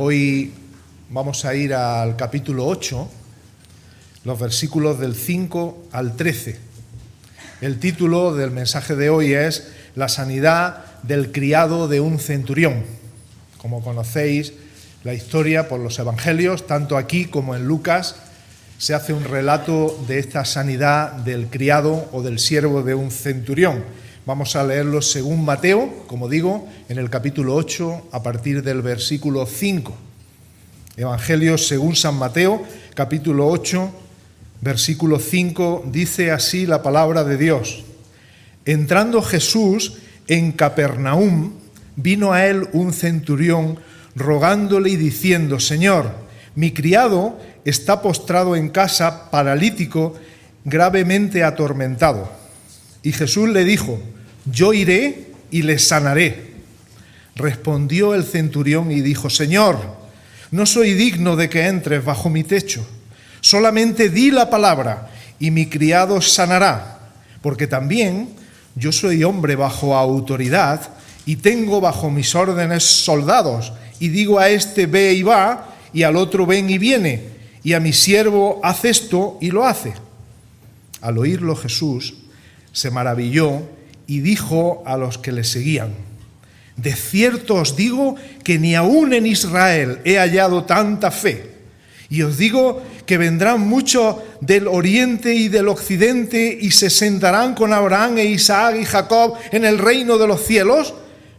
Hoy vamos a ir al capítulo 8, los versículos del 5 al 13. El título del mensaje de hoy es La sanidad del criado de un centurión. Como conocéis la historia por los evangelios, tanto aquí como en Lucas, se hace un relato de esta sanidad del criado o del siervo de un centurión. Vamos a leerlo según Mateo, como digo, en el capítulo 8, a partir del versículo 5. Evangelio según San Mateo, capítulo 8, versículo 5, dice así la palabra de Dios. Entrando Jesús en Capernaum, vino a él un centurión rogándole y diciendo: Señor, mi criado está postrado en casa, paralítico, gravemente atormentado. Y Jesús le dijo: yo iré y le sanaré. Respondió el centurión y dijo: Señor, no soy digno de que entres bajo mi techo. Solamente di la palabra y mi criado sanará, porque también yo soy hombre bajo autoridad y tengo bajo mis órdenes soldados, y digo a este ve y va, y al otro ven y viene, y a mi siervo haz esto y lo hace. Al oírlo Jesús se maravilló y dijo a los que le seguían: de cierto os digo que ni aun en Israel he hallado tanta fe. Y os digo que vendrán muchos del oriente y del occidente y se sentarán con Abraham e Isaac y Jacob en el reino de los cielos,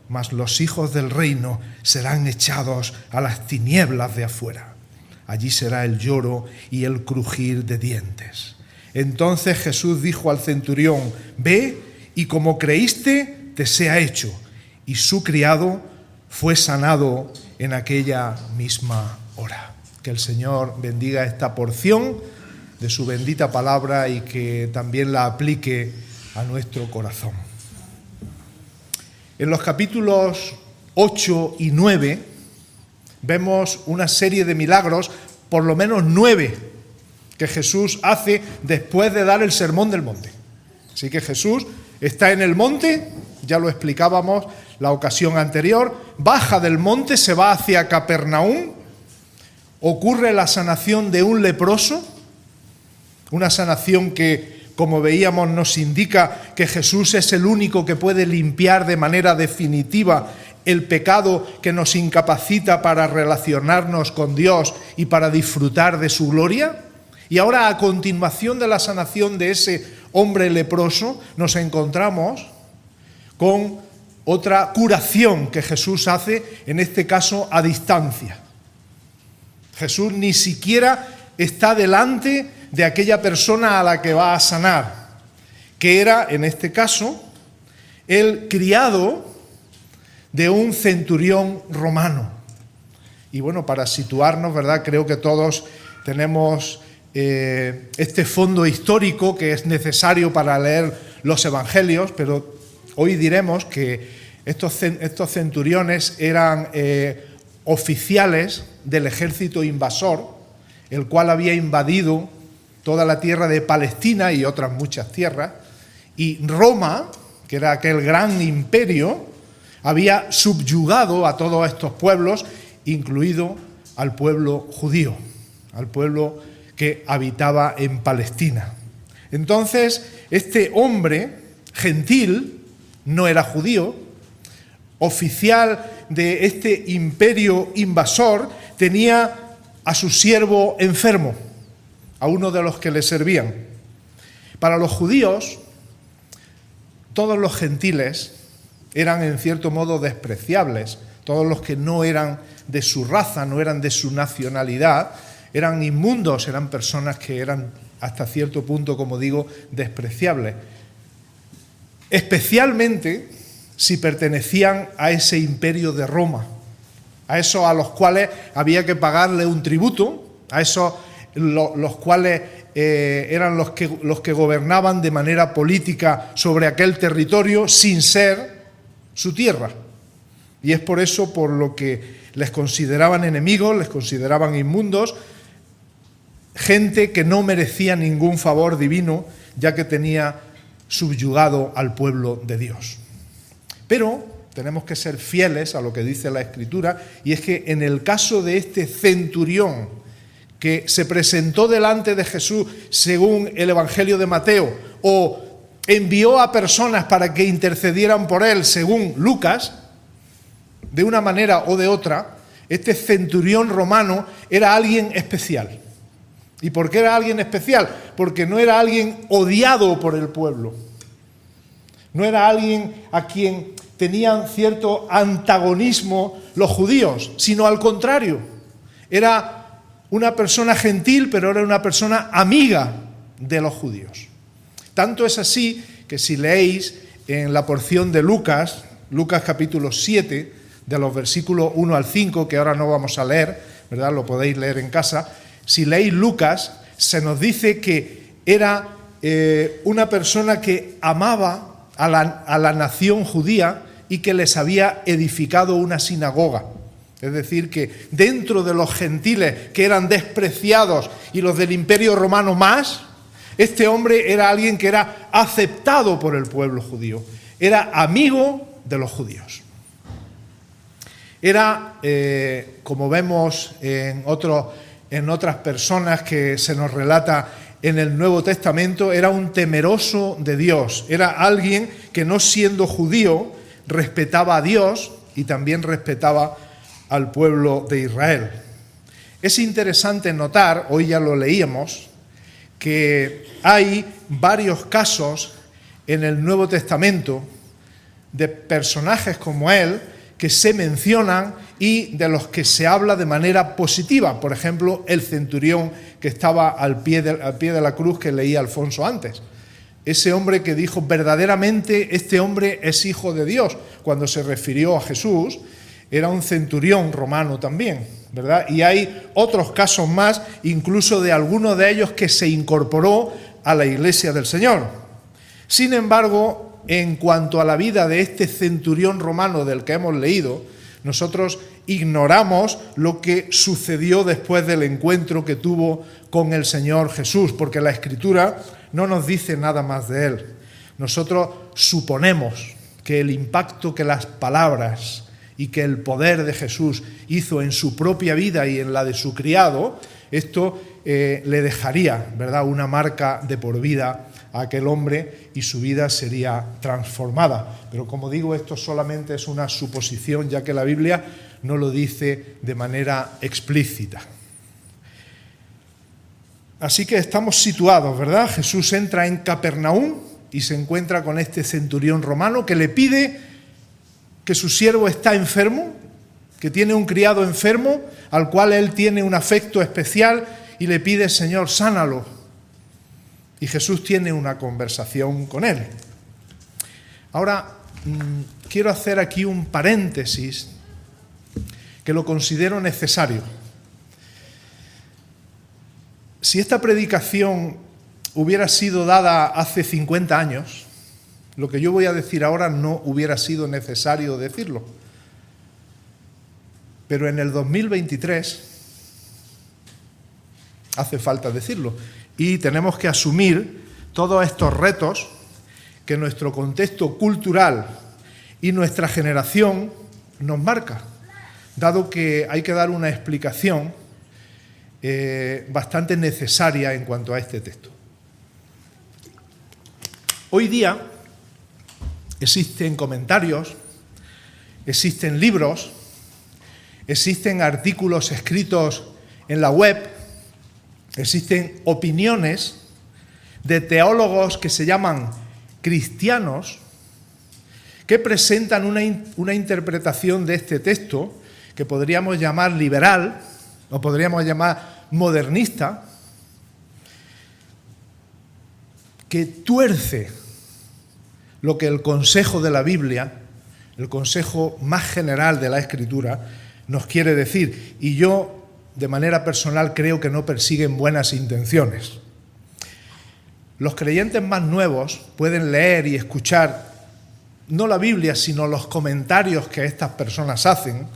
mas los hijos del reino serán echados a las tinieblas de afuera. Allí será el lloro y el crujir de dientes. Entonces Jesús dijo al centurión: ve y como creíste te sea hecho. Y su criado fue sanado en aquella misma hora. Que el Señor bendiga esta porción de su bendita palabra y que también la aplique a nuestro corazón. En los capítulos 8 y 9 vemos una serie de milagros, por lo menos 9, que Jesús hace después de dar el sermón del monte. Así que Jesús está en el monte, ya lo explicábamos la ocasión anterior, baja del monte, se va hacia Capernaum, ocurre la sanación de un leproso, una sanación que, como veíamos, nos indica que Jesús es el único que puede limpiar de manera definitiva el pecado que nos incapacita para relacionarnos con Dios y para disfrutar de su gloria. Y ahora, a continuación de la sanación de ese hombre leproso, nos encontramos con otra curación que Jesús hace, en este caso a distancia. Jesús ni siquiera está delante de aquella persona a la que va a sanar, que era, en este caso, el criado de un centurión romano. Y bueno, para situarnos, ¿verdad?, creo que todos tenemos este fondo histórico que es necesario para leer los evangelios, pero hoy diremos que estos centuriones eran oficiales del ejército invasor, el cual había invadido toda la tierra de Palestina y otras muchas tierras, y Roma, que era aquel gran imperio, había subyugado a todos estos pueblos, incluido al pueblo judío, al pueblo que habitaba en Palestina. Entonces, este hombre gentil, no era judío, oficial de este imperio invasor, tenía a su siervo enfermo, a uno de los que le servían. Para los judíos, todos los gentiles eran en cierto modo despreciables. Todos los que no eran de su raza, no eran de su nacionalidad, eran inmundos, eran personas que eran hasta cierto punto, como digo, despreciables. Especialmente si pertenecían a ese imperio de Roma, a esos a los cuales había que pagarle un tributo, a esos los cuales eran los que gobernaban de manera política sobre aquel territorio sin ser su tierra. Y es por eso por lo que les consideraban enemigos, les consideraban inmundos, gente que no merecía ningún favor divino, ya que tenía subyugado al pueblo de Dios. Pero tenemos que ser fieles a lo que dice la Escritura, y es que en el caso de este centurión que se presentó delante de Jesús según el Evangelio de Mateo, o envió a personas para que intercedieran por él según Lucas, de una manera o de otra, este centurión romano era alguien especial. ¿Y por qué era alguien especial? Porque no era alguien odiado por el pueblo. No era alguien a quien tenían cierto antagonismo los judíos, sino al contrario. Era una persona gentil, pero era una persona amiga de los judíos. Tanto es así que si leéis en la porción de Lucas capítulo 7, de los versículos 1 al 5, que ahora no vamos a leer, ¿verdad? Lo podéis leer en casa. Si leéis Lucas, se nos dice que era una persona que amaba a la nación judía y que les había edificado una sinagoga. Es decir, que dentro de los gentiles que eran despreciados y los del Imperio Romano más, este hombre era alguien que era aceptado por el pueblo judío. Era amigo de los judíos. Era, como vemos en otras personas que se nos relata en el Nuevo Testamento, era un temeroso de Dios. Era alguien que, no siendo judío, respetaba a Dios y también respetaba al pueblo de Israel. Es interesante notar, hoy ya lo leíamos, que hay varios casos en el Nuevo Testamento de personajes como él que se mencionan y de los que se habla de manera positiva. Por ejemplo, el centurión que estaba al pie de la cruz que leía Alfonso antes. Ese hombre que dijo verdaderamente este hombre es hijo de Dios, cuando se refirió a Jesús, era un centurión romano también, ¿verdad? Y hay otros casos más, incluso de alguno de ellos que se incorporó a la iglesia del Señor. Sin embargo, en cuanto a la vida de este centurión romano del que hemos leído, nosotros ignoramos lo que sucedió después del encuentro que tuvo con el Señor Jesús, porque la Escritura no nos dice nada más de él. Nosotros suponemos que el impacto que las palabras y que el poder de Jesús hizo en su propia vida y en la de su criado, esto le dejaría, ¿verdad?, una marca de por vida a aquel hombre y su vida sería transformada. Pero como digo, esto solamente es una suposición, ya que la Biblia no lo dice de manera explícita. Así que estamos situados, ¿verdad? Jesús entra en Capernaum y se encuentra con este centurión romano que le pide que su siervo está enfermo, que tiene un criado enfermo, al cual él tiene un afecto especial y le pide: Señor, sánalo. Y Jesús tiene una conversación con él. Ahora, quiero hacer aquí un paréntesis que lo considero necesario. Si esta predicación hubiera sido dada hace 50 años, lo que yo voy a decir ahora no hubiera sido necesario decirlo. Pero en el 2023 hace falta decirlo. Y tenemos que asumir todos estos retos que nuestro contexto cultural y nuestra generación nos marca, dado que hay que dar una explicación bastante necesaria en cuanto a este texto. Hoy día existen comentarios, existen libros, existen artículos escritos en la web, existen opiniones de teólogos que se llaman cristianos que presentan una interpretación de este texto que podríamos llamar liberal o podríamos llamar modernista, que tuerce lo que el consejo de la Biblia, el consejo más general de la Escritura, nos quiere decir. Y yo, de manera personal, creo que no persiguen buenas intenciones. Los creyentes más nuevos pueden leer y escuchar no la Biblia, sino los comentarios que estas personas hacen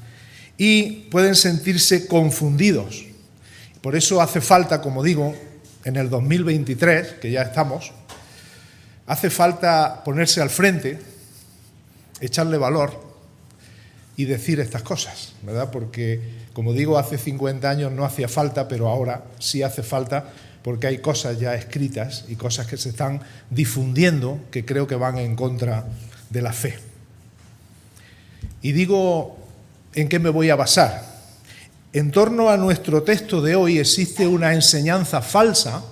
y pueden sentirse confundidos. Por eso hace falta, como digo, en el 2023, que ya estamos, hace falta ponerse al frente, echarle valor y decir estas cosas, ¿verdad? Porque, como digo, hace 50 años no hacía falta, pero ahora sí hace falta, porque hay cosas ya escritas y cosas que se están difundiendo que creo que van en contra de la fe. Y digo, ¿en qué me voy a basar? En torno a nuestro texto de hoy existe una enseñanza falsa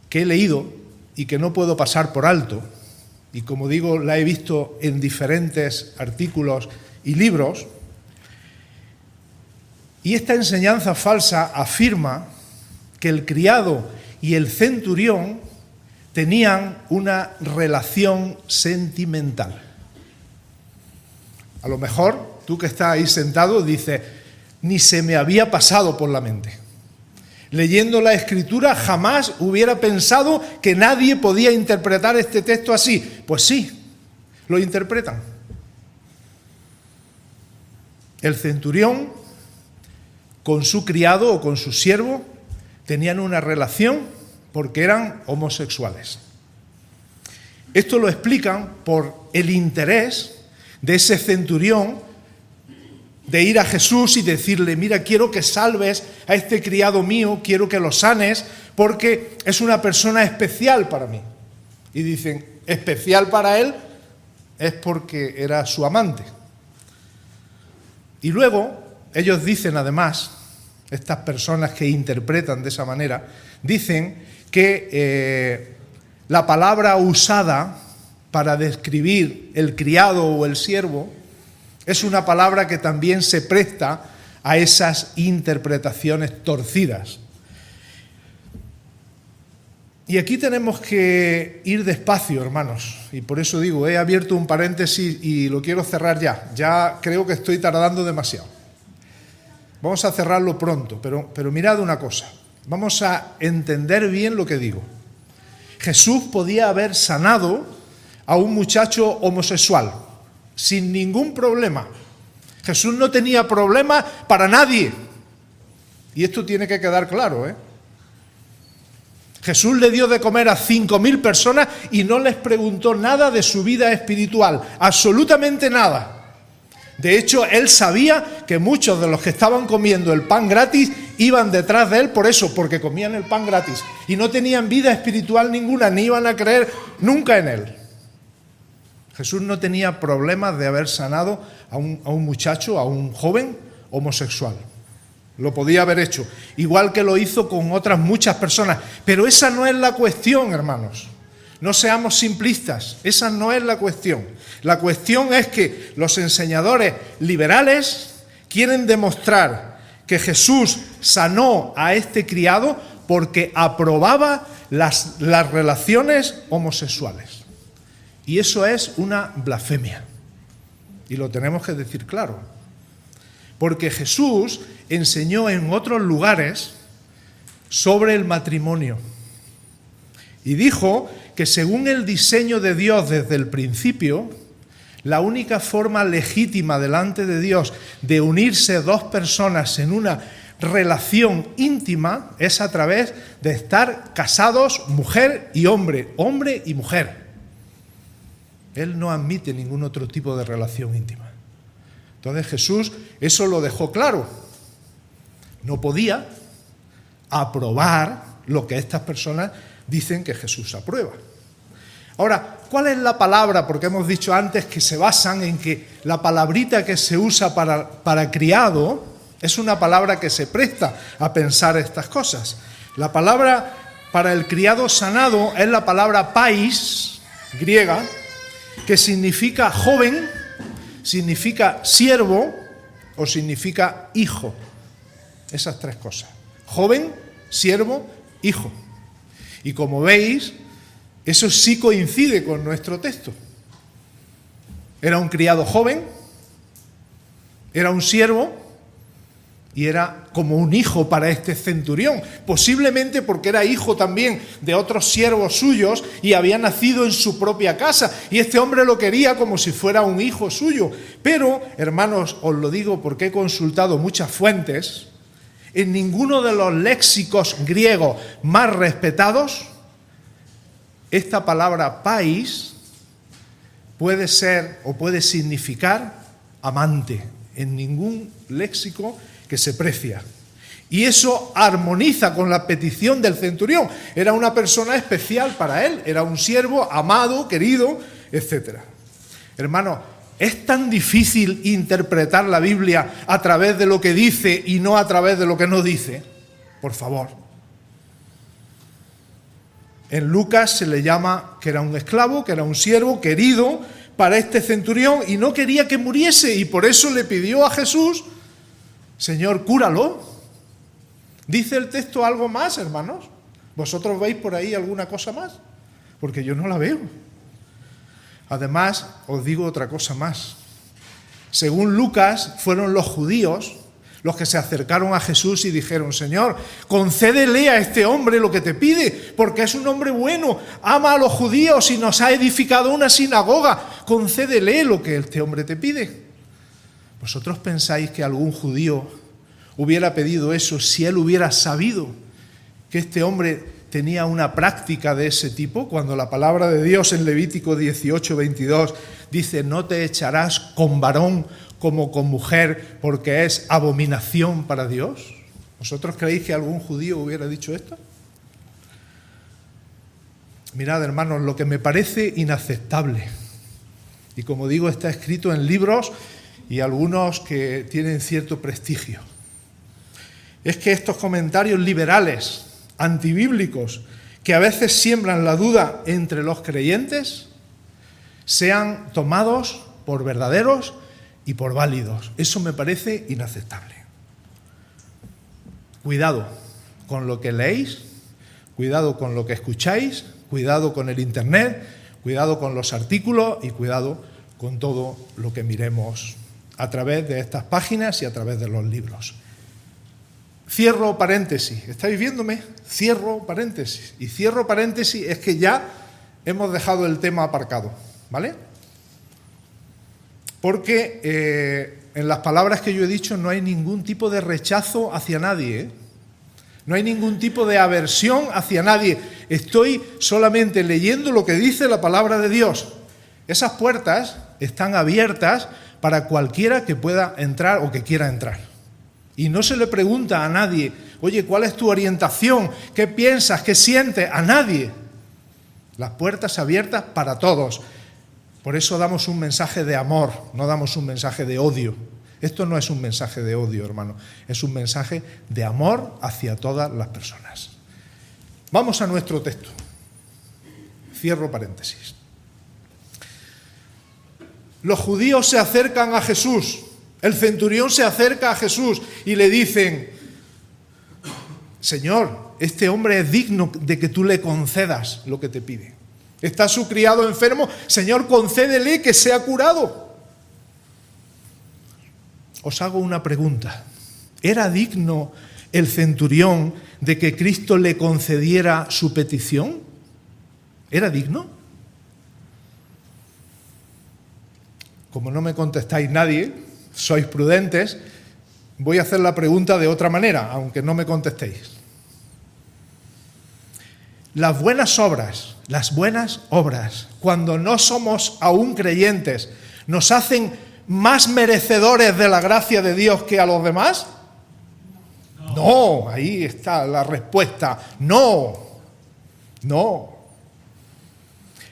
que he leído y que no puedo pasar por alto, y como digo, la he visto en diferentes artículos y libros, y esta enseñanza falsa afirma que el criado y el centurión tenían una relación sentimental. A lo mejor tú que estás ahí sentado dices, ni se me había pasado por la mente. Leyendo la Escritura jamás hubiera pensado que nadie podía interpretar este texto así. Pues sí, lo interpretan. El centurión con su criado o con su siervo tenían una relación porque eran homosexuales. Esto lo explican por el interés de ese centurión de ir a Jesús y decirle, mira, quiero que salves a este criado mío, quiero que lo sanes, porque es una persona especial para mí. Y dicen, especial para él es porque era su amante. Y luego, ellos dicen además, estas personas que interpretan de esa manera, dicen que la palabra usada para describir el criado o el siervo es una palabra que también se presta a esas interpretaciones torcidas. Y aquí tenemos que ir despacio, hermanos, y por eso digo, he abierto un paréntesis y lo quiero cerrar ya. Ya creo que estoy tardando demasiado. Vamos a cerrarlo pronto, pero mirad una cosa. Vamos a entender bien lo que digo. Jesús podía haber sanado a un muchacho homosexual sin ningún problema. Jesús no tenía problema para nadie. Y esto tiene que quedar claro, ¿eh? Jesús le dio de comer a 5.000 personas y no les preguntó nada de su vida espiritual, absolutamente nada. De hecho, él sabía que muchos de los que estaban comiendo el pan gratis iban detrás de él por eso, porque comían el pan gratis y no tenían vida espiritual ninguna, ni iban a creer nunca en él. Jesús no tenía problemas de haber sanado a un muchacho, a un joven homosexual. Lo podía haber hecho, igual que lo hizo con otras muchas personas. Pero esa no es la cuestión, hermanos. No seamos simplistas, esa no es la cuestión. La cuestión es que los enseñadores liberales quieren demostrar que Jesús sanó a este criado porque aprobaba las relaciones homosexuales. Y eso es una blasfemia. Y lo tenemos que decir claro. Porque Jesús enseñó en otros lugares sobre el matrimonio. Y dijo que según el diseño de Dios desde el principio, la única forma legítima delante de Dios de unirse dos personas en una relación íntima es a través de estar casados mujer y hombre y mujer. Él no admite ningún otro tipo de relación íntima. Entonces Jesús eso lo dejó claro. No podía aprobar lo que estas personas dicen que Jesús aprueba. Ahora, ¿cuál es la palabra? Porque hemos dicho antes que se basan en que la palabrita que se usa para criado es una palabra que se presta a pensar estas cosas. La palabra para el criado sanado es la palabra pais, griega, que significa joven, significa siervo o significa hijo. Esas tres cosas. Joven, siervo, hijo. Y como veis, eso sí coincide con nuestro texto. Era un criado joven, era un siervo y era como un hijo para este centurión, posiblemente porque era hijo también de otros siervos suyos y había nacido en su propia casa y este hombre lo quería como si fuera un hijo suyo. Pero, hermanos, os lo digo porque he consultado muchas fuentes, en ninguno de los léxicos griegos más respetados esta palabra pais puede ser o puede significar amante, en ningún léxico que se precia. Y eso armoniza con la petición del centurión. Era una persona especial para él, era un siervo amado, querido, etc. Hermanos, ¿es tan difícil interpretar la Biblia a través de lo que dice y no a través de lo que no dice? Por favor. En Lucas se le llama que era un esclavo, que era un siervo querido para este centurión y no quería que muriese, y por eso le pidió a Jesús: Señor, cúralo. ¿Dice el texto algo más, hermanos? ¿Vosotros veis por ahí alguna cosa más? Porque yo no la veo. Además, os digo otra cosa más. Según Lucas, fueron los judíos los que se acercaron a Jesús y dijeron: Señor, concédele a este hombre lo que te pide, porque es un hombre bueno, ama a los judíos y nos ha edificado una sinagoga. Concédele lo que este hombre te pide. ¿Vosotros pensáis que algún judío hubiera pedido eso si él hubiera sabido que este hombre tenía una práctica de ese tipo? Cuando la palabra de Dios en Levítico 18:22 dice: no te echarás con varón como con mujer, porque es abominación para Dios. ¿Vosotros creéis que algún judío hubiera dicho esto? Mirad, hermanos, lo que me parece inaceptable, y como digo, está escrito en libros y algunos que tienen cierto prestigio, es que estos comentarios liberales, antibíblicos, que a veces siembran la duda entre los creyentes, sean tomados por verdaderos y por válidos. Eso me parece inaceptable. Cuidado con lo que leéis, cuidado con lo que escucháis, cuidado con el internet, cuidado con los artículos y cuidado con todo lo que miremos a través de estas páginas y a través de los libros. Cierro paréntesis. ¿Estáis viéndome? Cierro paréntesis. Y cierro paréntesis es que ya hemos dejado el tema aparcado, ¿vale? Porque en las palabras que yo he dicho no hay ningún tipo de rechazo hacia nadie, ¿eh? No hay ningún tipo de aversión hacia nadie. Estoy solamente leyendo lo que dice la palabra de Dios. Esas puertas están abiertas para cualquiera que pueda entrar o que quiera entrar. Y no se le pregunta a nadie: oye, ¿cuál es tu orientación? ¿Qué piensas? ¿Qué sientes? A nadie. Las puertas abiertas para todos. Por eso damos un mensaje de amor, no damos un mensaje de odio. Esto no es un mensaje de odio, hermano. Es un mensaje de amor hacia todas las personas. Vamos a nuestro texto. Cierro paréntesis. Los judíos se acercan a Jesús. El centurión se acerca a Jesús y le dicen: Señor, este hombre es digno de que tú le concedas lo que te pide. Está su criado enfermo, Señor, concédele que sea curado. Os hago una pregunta. ¿Era digno el centurión de que Cristo le concediera su petición? ¿Era digno? Como no me contestáis nadie, sois prudentes, voy a hacer la pregunta de otra manera, aunque no me contestéis. Las buenas obras, cuando no somos aún creyentes, ¿nos hacen más merecedores de la gracia de Dios que a los demás? No, ahí está la respuesta. No.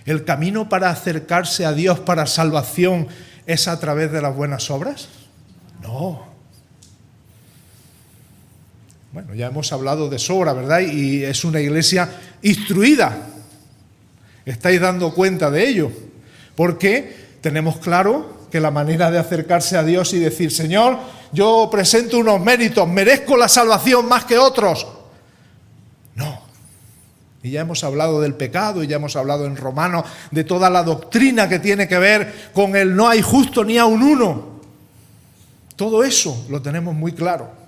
¿El camino para acercarse a Dios para salvación es a través de las buenas obras? No. Bueno, ya hemos hablado de sobra, ¿verdad? Y es una iglesia instruida. ¿Estáis dando cuenta de ello? Porque tenemos claro que la manera de acercarse a Dios y decir: Señor, yo presento unos méritos, merezco la salvación más que otros. No. Y ya hemos hablado del pecado, y ya hemos hablado en Romanos de toda la doctrina que tiene que ver con el no hay justo ni aun uno. Todo eso lo tenemos muy claro.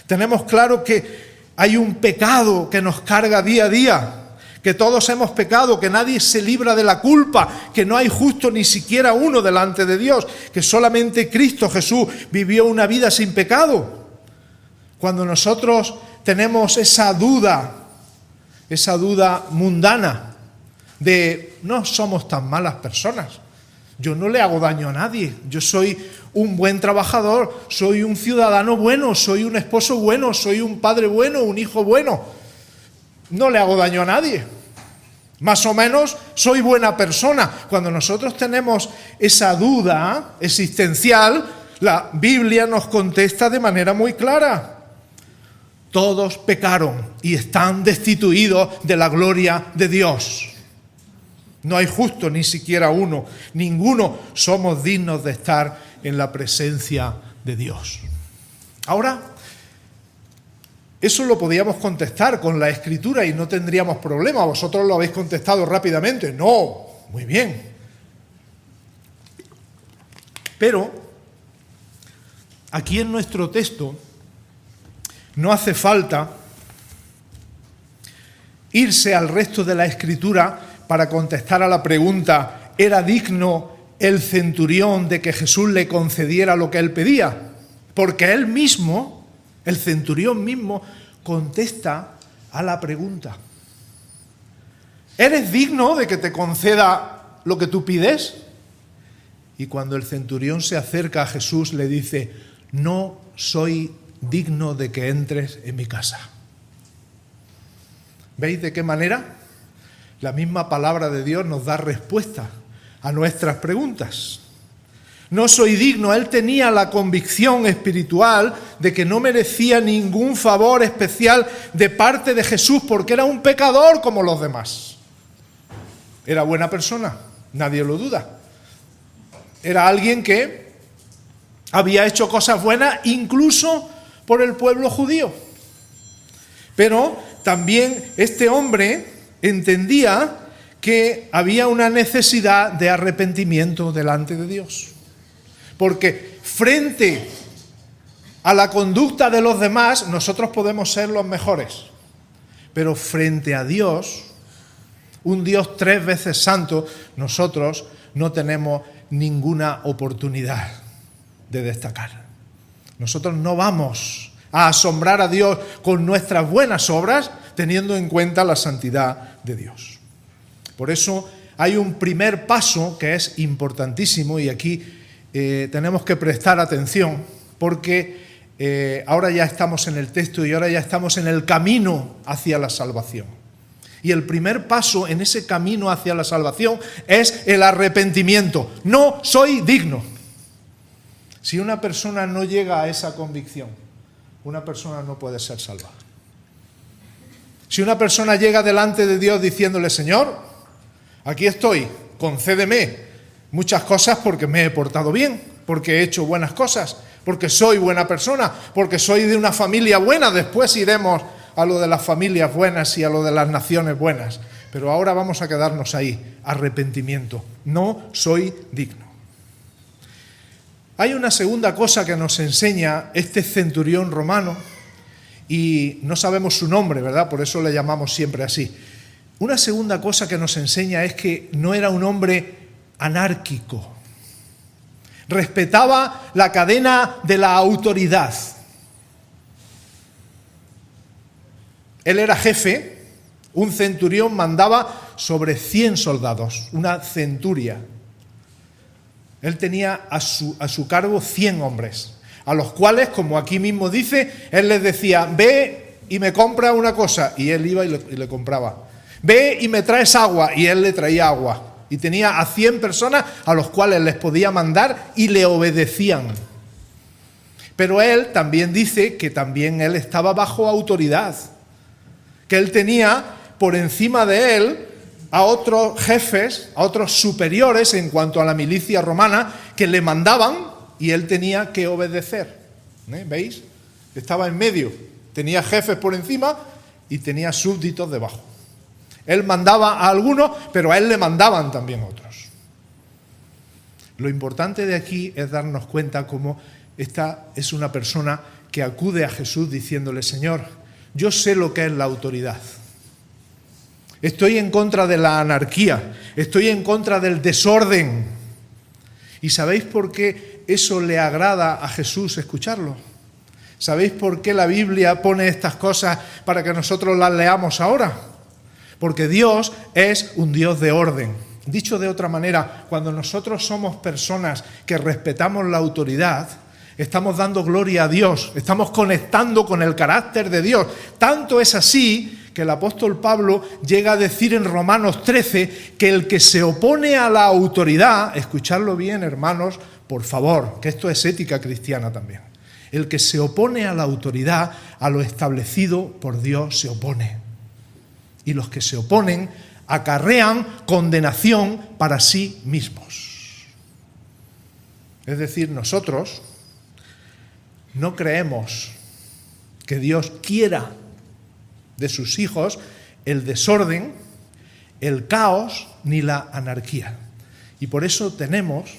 Tenemos claro que hay un pecado que nos carga día a día, que todos hemos pecado, que nadie se libra de la culpa, que no hay justo ni siquiera uno delante de Dios, que solamente Cristo Jesús vivió una vida sin pecado. Cuando nosotros tenemos esa duda mundana de no somos tan malas personas, Yo no le hago daño a nadie. Yo soy un buen trabajador, soy un ciudadano bueno, soy un esposo bueno, soy un padre bueno, un hijo bueno. No le hago daño a nadie. Más o menos soy buena persona. Cuando nosotros tenemos esa duda existencial, la Biblia nos contesta de manera muy clara. Todos pecaron y están destituidos de la gloria de Dios. No hay justo ni siquiera uno. Ninguno somos dignos de estar en la presencia de Dios. Ahora, eso lo podíamos contestar con la Escritura y no tendríamos problema. Vosotros lo habéis contestado rápidamente. No, muy bien. Pero aquí en nuestro texto no hace falta irse al resto de la Escritura para contestar a la pregunta: ¿era digno el centurión de que Jesús le concediera lo que él pedía? Porque él mismo, el centurión mismo, contesta a la pregunta. ¿Eres digno de que te conceda lo que tú pides? Y cuando el centurión se acerca a Jesús, le dice: no soy digno de que entres en mi casa. ¿Veis de qué manera? La misma palabra de Dios nos da respuesta a nuestras preguntas. No soy digno. Él tenía la convicción espiritual de que no merecía ningún favor especial de parte de Jesús porque era un pecador como los demás. Era buena persona, nadie lo duda. Era alguien que había hecho cosas buenas incluso por el pueblo judío. Pero también este hombre entendía que había una necesidad de arrepentimiento delante de Dios. Porque frente a la conducta de los demás, nosotros podemos ser los mejores. Pero frente a Dios, un Dios 3 veces santo, nosotros no tenemos ninguna oportunidad de destacar. Nosotros no vamos a asombrar a Dios con nuestras buenas obras, teniendo en cuenta la santidad de Dios. Por eso hay un primer paso que es importantísimo y aquí tenemos que prestar atención porque ahora ya estamos en el texto y ahora ya estamos en el camino hacia la salvación. Y el primer paso en ese camino hacia la salvación es el arrepentimiento. No soy digno. Si una persona no llega a esa convicción, una persona no puede ser salvada. Si una persona llega delante de Dios diciéndole: Señor, aquí estoy, concédeme muchas cosas porque me he portado bien, porque he hecho buenas cosas, porque soy buena persona, porque soy de una familia buena. Después iremos a lo de las familias buenas y a lo de las naciones buenas. Pero ahora vamos a quedarnos ahí. Arrepentimiento. No soy digno. Hay una segunda cosa que nos enseña este centurión romano, y no sabemos su nombre, ¿verdad? Por eso le llamamos siempre así. Una segunda cosa que nos enseña es que no era un hombre anárquico. Respetaba la cadena de la autoridad. Él era jefe, un centurión mandaba sobre 100 soldados, una centuria. Él tenía a su cargo 100 hombres, a los cuales, como aquí mismo dice, él les decía: ve y me compra una cosa, y él iba y le compraba. Ve y me traes agua, y él le traía agua. Y tenía a 100 personas a los cuales les podía mandar y le obedecían. Pero él también dice que también él estaba bajo autoridad, que él tenía por encima de él a otros jefes, a otros superiores en cuanto a la milicia romana, que le mandaban y él tenía que obedecer. ¿Veis? Estaba en medio. Tenía jefes por encima y tenía súbditos debajo. Él mandaba a algunos, pero a él le mandaban también otros. Lo importante de aquí es darnos cuenta cómo esta es una persona que acude a Jesús diciéndole: Señor, yo sé lo que es la autoridad. Estoy en contra de la anarquía, estoy en contra del desorden. ¿Y sabéis por qué eso le agrada a Jesús escucharlo? ¿Sabéis por qué la Biblia pone estas cosas para que nosotros las leamos ahora? Porque Dios es un Dios de orden, Dicho de otra manera, cuando nosotros somos personas que respetamos la autoridad, estamos dando gloria a Dios, estamos conectando con el carácter de Dios. Tanto es así que el apóstol Pablo llega a decir en Romanos 13 que el que se opone a la autoridad, escuchadlo bien, hermanos, por favor, que esto es ética cristiana también. El que se opone a la autoridad, a lo establecido por Dios, se opone. Y los que se oponen acarrean condenación para sí mismos. Es decir, nosotros no creemos que Dios quiera de sus hijos el desorden, el caos ni la anarquía. Y por eso tenemos,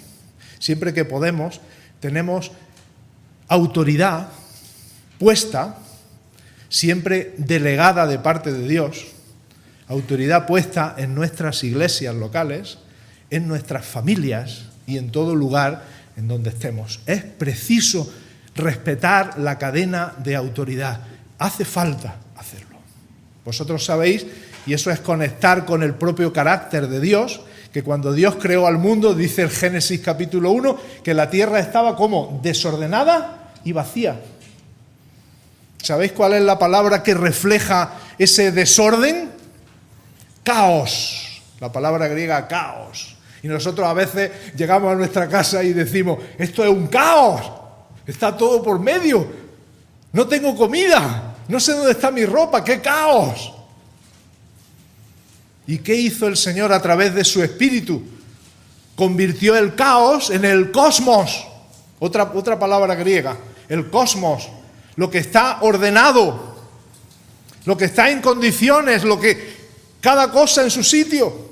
siempre que podemos, tenemos autoridad puesta, siempre delegada de parte de Dios, autoridad puesta en nuestras iglesias locales, en nuestras familias y en todo lugar en donde estemos. Es preciso respetar la cadena de autoridad. Hace falta hacerlo. Vosotros sabéis, y eso es conectar con el propio carácter de Dios, que cuando Dios creó al mundo, dice el Génesis capítulo 1, que la tierra estaba como desordenada y vacía. ¿Sabéis cuál es la palabra que refleja ese desorden? Caos. La palabra griega caos. Y nosotros a veces llegamos a nuestra casa y decimos, esto es un caos. Está todo por medio. No tengo comida. No sé dónde está mi ropa. ¡Qué caos! ¿Y qué hizo el Señor a través de su Espíritu? Convirtió el caos en el cosmos. Otra palabra griega. El cosmos. Lo que está ordenado. Lo que está en condiciones. Cada cosa en su sitio.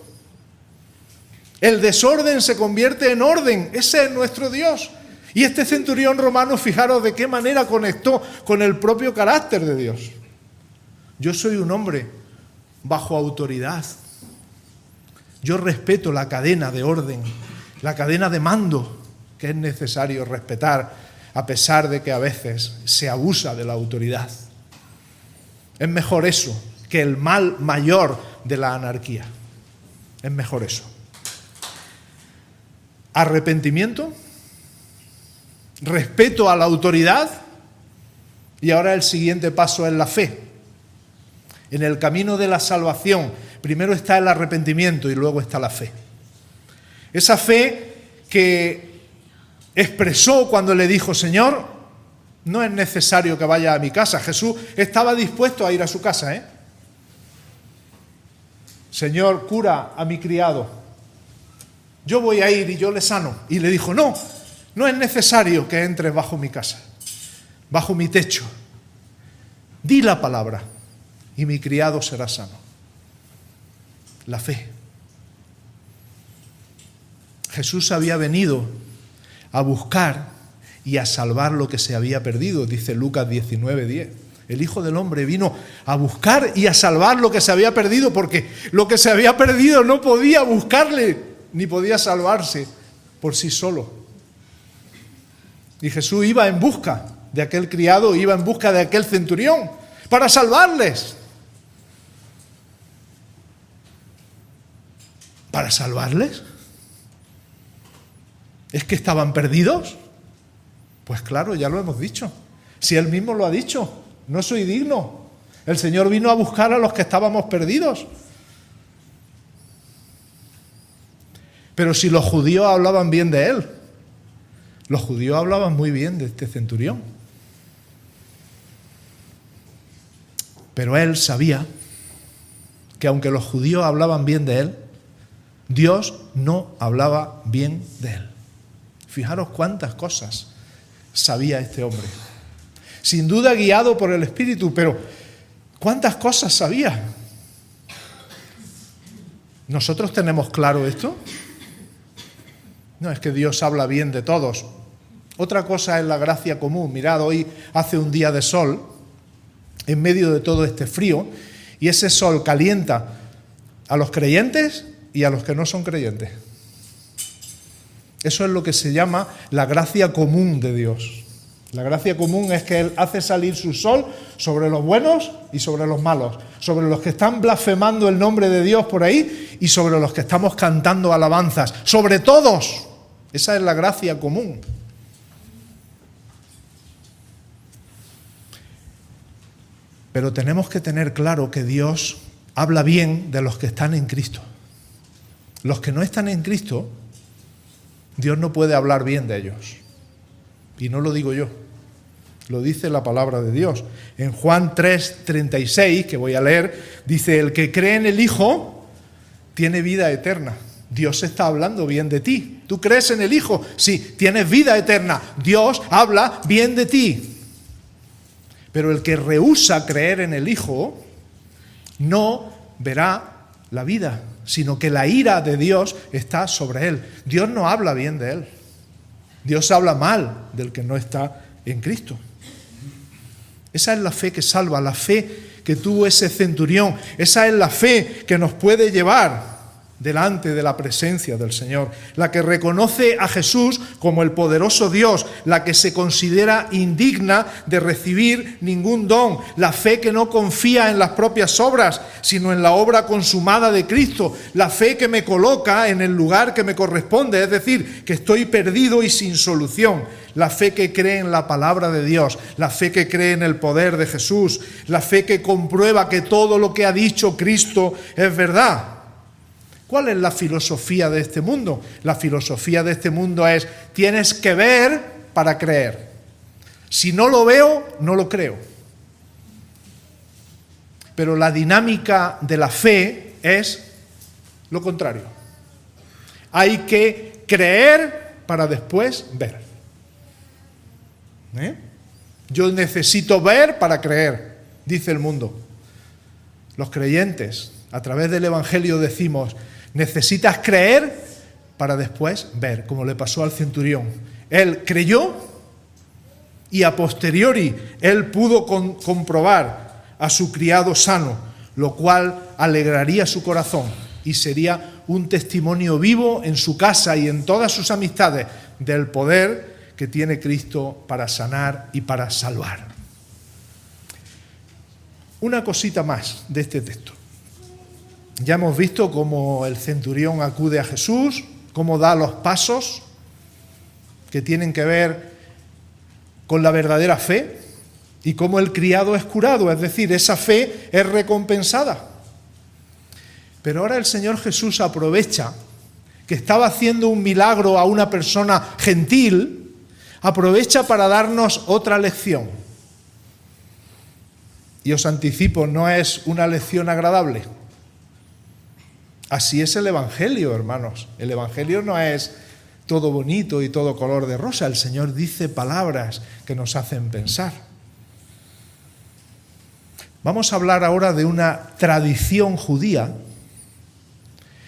El desorden se convierte en orden. Ese es nuestro Dios. Y este centurión romano, fijaros de qué manera conectó con el propio carácter de Dios. Yo soy un hombre bajo autoridad. Yo respeto la cadena de orden, la cadena de mando que es necesario respetar, a pesar de que a veces se abusa de la autoridad. Es mejor eso que el mal mayor de la anarquía. Es mejor eso. Arrepentimiento, respeto a la autoridad, y ahora el siguiente paso es la fe. En el camino de la salvación, primero está el arrepentimiento y luego está la fe. Esa fe que expresó cuando le dijo, Señor, no es necesario que vaya a mi casa. Jesús estaba dispuesto a ir a su casa, Señor, cura a mi criado. Yo voy a ir y yo le sano. Y le dijo, no es necesario que entres bajo mi casa, bajo mi techo. Di la palabra y mi criado será sano. La fe. Jesús había venido a buscar y a salvar lo que se había perdido, dice Lucas 19:10. El Hijo del Hombre vino a buscar y a salvar lo que se había perdido, porque lo que se había perdido no podía buscarle, ni podía salvarse por sí solo. Y Jesús iba en busca de aquel criado, iba en busca de aquel centurión, para salvarles. ¿Para salvarles? ¿Es que estaban perdidos? Pues claro, ya lo hemos dicho. Si Él mismo lo ha dicho, no soy digno. El Señor vino a buscar a los que estábamos perdidos. Pero si los judíos hablaban bien de Él, los judíos hablaban muy bien de este centurión. Pero Él sabía que aunque los judíos hablaban bien de Él, Dios no hablaba bien de Él. Fijaros cuántas cosas sabía este hombre. Sin duda guiado por el Espíritu, pero ¿cuántas cosas sabía? ¿Nosotros tenemos claro esto? No, es que Dios habla bien de todos. Otra cosa es la gracia común. Mirad, hoy hace un día de sol, en medio de todo este frío, y ese sol calienta a los creyentes y a los que no son creyentes. Eso es lo que se llama la gracia común de Dios. La gracia común es que Él hace salir su sol sobre los buenos y sobre los malos, sobre los que están blasfemando el nombre de Dios por ahí y sobre los que estamos cantando alabanzas, sobre todos. Esa es la gracia común. Pero tenemos que tener claro que Dios habla bien de los que están en Cristo. Los que no están en Cristo, Dios no puede hablar bien de ellos. Y no lo digo yo, lo dice la palabra de Dios. En Juan 3:36, que voy a leer, dice: el que cree en el Hijo tiene vida eterna. Dios está hablando bien de ti. ¿Tú crees en el Hijo? Sí, tienes vida eterna. Dios habla bien de ti. Pero el que rehúsa creer en el Hijo no verá la vida, sino que la ira de Dios está sobre él. Dios no habla bien de él. Dios habla mal del que no está en Cristo. Esa es la fe que salva, la fe que tuvo ese centurión. Esa es la fe que nos puede llevar delante de la presencia del Señor, la que reconoce a Jesús como el poderoso Dios, la que se considera indigna de recibir ningún don, la fe que no confía en las propias obras, sino en la obra consumada de Cristo, la fe que me coloca en el lugar que me corresponde, es decir, que estoy perdido y sin solución, la fe que cree en la palabra de Dios, la fe que cree en el poder de Jesús, la fe que comprueba que todo lo que ha dicho Cristo es verdad. ¿Cuál es la filosofía de este mundo? La filosofía de este mundo es: tienes que ver para creer. Si no lo veo, no lo creo. Pero la dinámica de la fe es lo contrario. Hay que creer para después ver. Yo necesito ver para creer, dice el mundo. Los creyentes, a través del Evangelio decimos: necesitas creer para después ver, como le pasó al centurión. Él creyó y a posteriori él pudo comprobar a su criado sano, lo cual alegraría su corazón y sería un testimonio vivo en su casa y en todas sus amistades del poder que tiene Cristo para sanar y para salvar. Una cosita más de este texto. Ya hemos visto cómo el centurión acude a Jesús, cómo da los pasos que tienen que ver con la verdadera fe y cómo el criado es curado, es decir, esa fe es recompensada. Pero ahora el Señor Jesús aprovecha que estaba haciendo un milagro a una persona gentil, aprovecha para darnos otra lección. Y os anticipo, no es una lección agradable. Así es el Evangelio, hermanos. El Evangelio no es todo bonito y todo color de rosa. El Señor dice palabras que nos hacen pensar. Vamos a hablar ahora de una tradición judía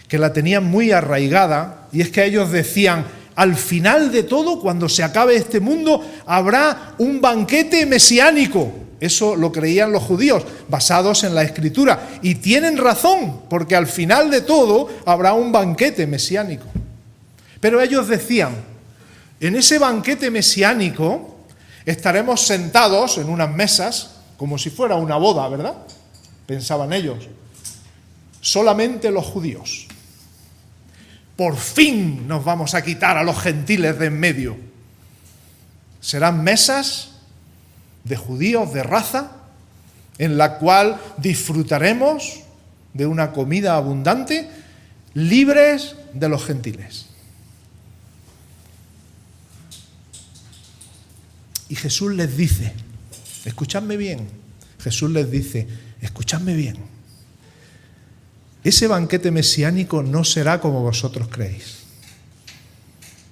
que la tenían muy arraigada, y es que ellos decían: al final de todo, cuando se acabe este mundo, habrá un banquete mesiánico. Eso lo creían los judíos, basados en la Escritura. Y tienen razón, porque al final de todo habrá un banquete mesiánico. Pero ellos decían: en ese banquete mesiánico estaremos sentados en unas mesas, como si fuera una boda, ¿verdad? Pensaban ellos. Solamente los judíos. Por fin nos vamos a quitar a los gentiles de en medio. Serán mesas de judíos de raza, en la cual disfrutaremos de una comida abundante, libres de los gentiles. Y Jesús les dice, escuchadme bien, Jesús les dice, escuchadme bien, ese banquete mesiánico no será como vosotros creéis.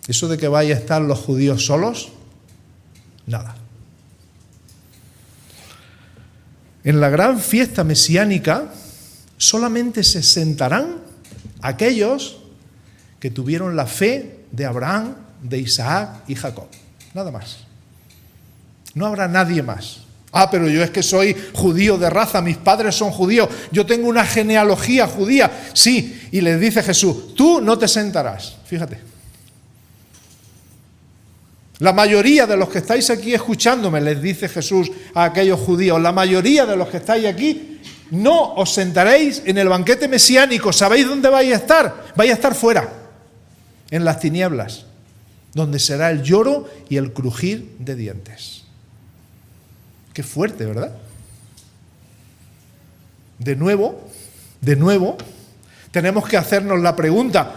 Eso de que vaya a estar los judíos solos, nada. En la gran fiesta mesiánica solamente se sentarán aquellos que tuvieron la fe de Abraham, de Isaac y Jacob. Nada más. No habrá nadie más. Ah, pero yo es que soy judío de raza, mis padres son judíos, yo tengo una genealogía judía. Sí, y les dice Jesús, tú no te sentarás. Fíjate. La mayoría de los que estáis aquí escuchándome, les dice Jesús a aquellos judíos, la mayoría de los que estáis aquí no os sentaréis en el banquete mesiánico. ¿Sabéis dónde vais a estar? Vais a estar fuera, en las tinieblas, donde será el lloro y el crujir de dientes. Qué fuerte, ¿verdad? De nuevo, tenemos que hacernos la pregunta,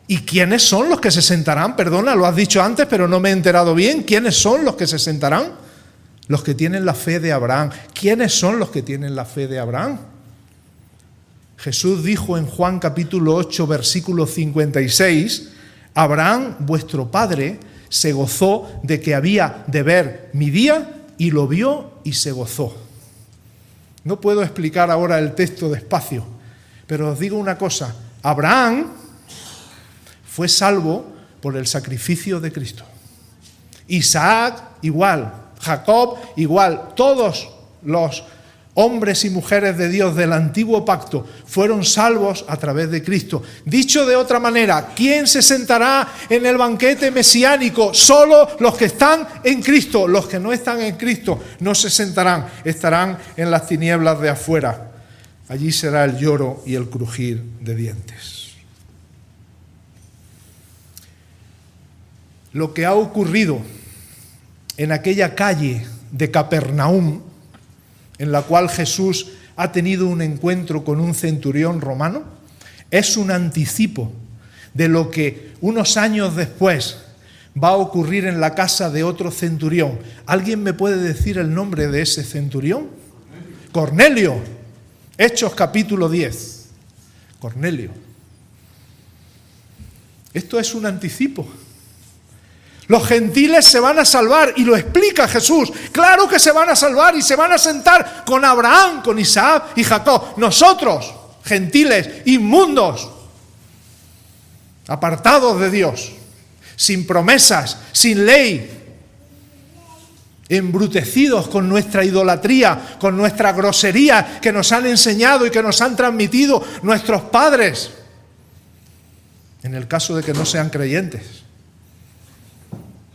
¿y quiénes son los que se sentarán? Perdona, lo has dicho antes, pero no me he enterado bien. ¿Quiénes son los que se sentarán? Los que tienen la fe de Abraham. ¿Quiénes son los que tienen la fe de Abraham? Jesús dijo en Juan capítulo 8, versículo 56, Abraham, vuestro padre, se gozó de que había de ver mi día y lo vio y se gozó. No puedo explicar ahora el texto despacio, pero os digo una cosa. Abraham fue salvo por el sacrificio de Cristo. Isaac igual, Jacob igual, todos los hombres y mujeres de Dios del antiguo pacto fueron salvos a través de Cristo. Dicho de otra manera, ¿quién se sentará en el banquete mesiánico? Solo los que están en Cristo. Los que no están en Cristo no se sentarán, estarán en las tinieblas de afuera. Allí será el lloro y el crujir de dientes. Lo que ha ocurrido en aquella calle de Capernaum, en la cual Jesús ha tenido un encuentro con un centurión romano, es un anticipo de lo que unos años después va a ocurrir en la casa de otro centurión. ¿Alguien me puede decir el nombre de ese centurión? Cornelio. Hechos capítulo 10. Cornelio. Esto es un anticipo. Los gentiles se van a salvar, y lo explica Jesús. Claro que se van a salvar y se van a sentar con Abraham, con Isaac y Jacob. Nosotros, gentiles, inmundos, apartados de Dios, sin promesas, sin ley, embrutecidos con nuestra idolatría, con nuestra grosería que nos han enseñado y que nos han transmitido nuestros padres, en el caso de que no sean creyentes.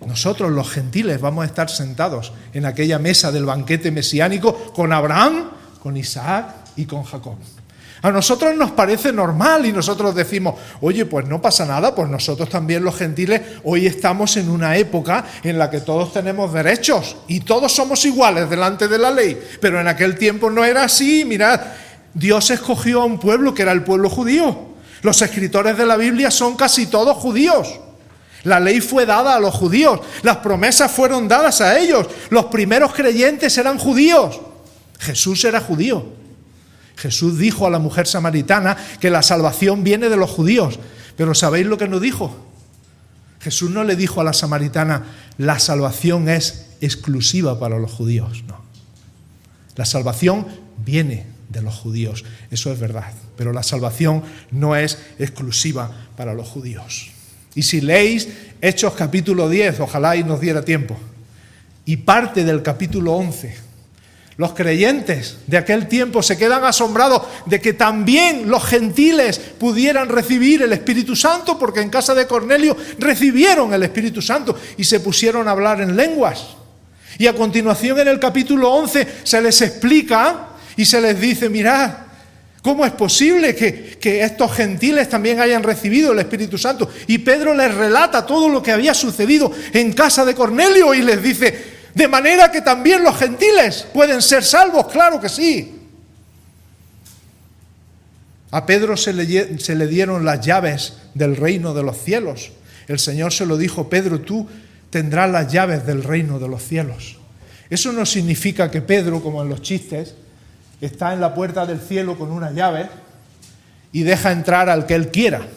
Nosotros, los gentiles, vamos a estar sentados en aquella mesa del banquete mesiánico con Abraham, con Isaac y con Jacob. A nosotros nos parece normal y nosotros decimos, oye, pues no pasa nada, pues nosotros también los gentiles hoy estamos en una época en la que todos tenemos derechos y todos somos iguales delante de la ley. Pero en aquel tiempo no era así. Mirad, Dios escogió a un pueblo que era el pueblo judío. Los escritores de la Biblia son casi todos judíos. La ley fue dada a los judíos, las promesas fueron dadas a ellos, los primeros creyentes eran judíos. Jesús era judío. Jesús dijo a la mujer samaritana que la salvación viene de los judíos. Pero ¿sabéis lo que nos dijo? Jesús no le dijo a la samaritana, la salvación es exclusiva para los judíos. No. La salvación viene de los judíos, eso es verdad. Pero la salvación no es exclusiva para los judíos. Y si leéis Hechos capítulo 10, ojalá y nos diera tiempo, y parte del capítulo 11, los creyentes de aquel tiempo se quedan asombrados de que también los gentiles pudieran recibir el Espíritu Santo, porque en casa de Cornelio recibieron el Espíritu Santo y se pusieron a hablar en lenguas. Y a continuación en el capítulo 11 se les explica y se les dice, mirad, ¿cómo es posible que estos gentiles también hayan recibido el Espíritu Santo? Y Pedro les relata todo lo que había sucedido en casa de Cornelio y les dice, de manera que también los gentiles pueden ser salvos, claro que sí. A Pedro se le dieron las llaves del reino de los cielos. El Señor se lo dijo, Pedro, tú tendrás las llaves del reino de los cielos. Eso no significa que Pedro, como en los chistes, está en la puerta del cielo con una llave y deja entrar al que él quiera.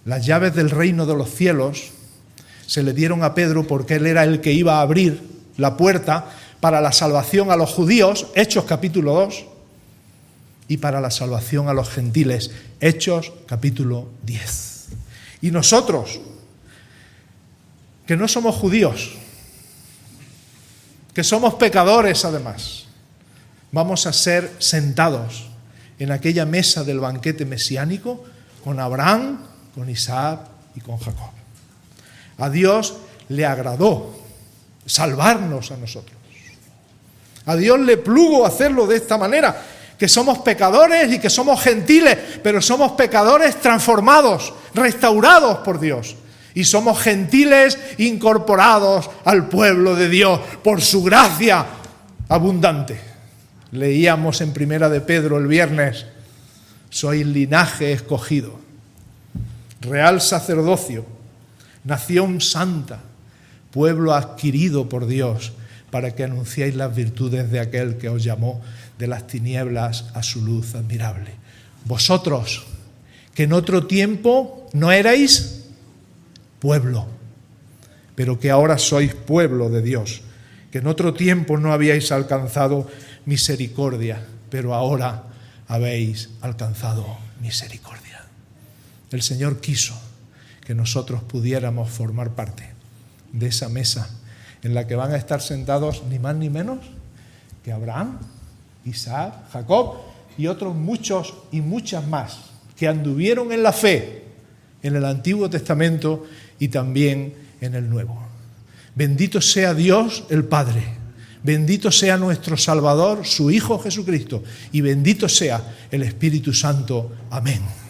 Las llaves del reino de los cielos se le dieron a Pedro porque él era el que iba a abrir la puerta para la salvación a los judíos, Hechos capítulo 2, y para la salvación a los gentiles, Hechos capítulo 10. Y nosotros, que no somos judíos, que somos pecadores además, vamos a ser sentados en aquella mesa del banquete mesiánico con Abraham, con Isaac y con Jacob. A Dios le agradó salvarnos a nosotros. A Dios le plugo hacerlo de esta manera, que somos pecadores y que somos gentiles, pero somos pecadores transformados, restaurados por Dios. Y somos gentiles incorporados al pueblo de Dios por su gracia abundante. Leíamos en Primera de Pedro el viernes: sois linaje escogido, real sacerdocio, nación santa, pueblo adquirido por Dios, para que anunciéis las virtudes de aquel que os llamó de las tinieblas a su luz admirable. Vosotros, que en otro tiempo no erais pueblo, pero que ahora sois pueblo de Dios, que en otro tiempo no habíais alcanzado misericordia, pero ahora habéis alcanzado misericordia. El Señor quiso que nosotros pudiéramos formar parte de esa mesa en la que van a estar sentados ni más ni menos que Abraham, Isaac, Jacob y otros muchos y muchas más que anduvieron en la fe en el Antiguo Testamento y también en el Nuevo. Bendito sea Dios el Padre, bendito sea nuestro Salvador, su Hijo Jesucristo, y bendito sea el Espíritu Santo. Amén.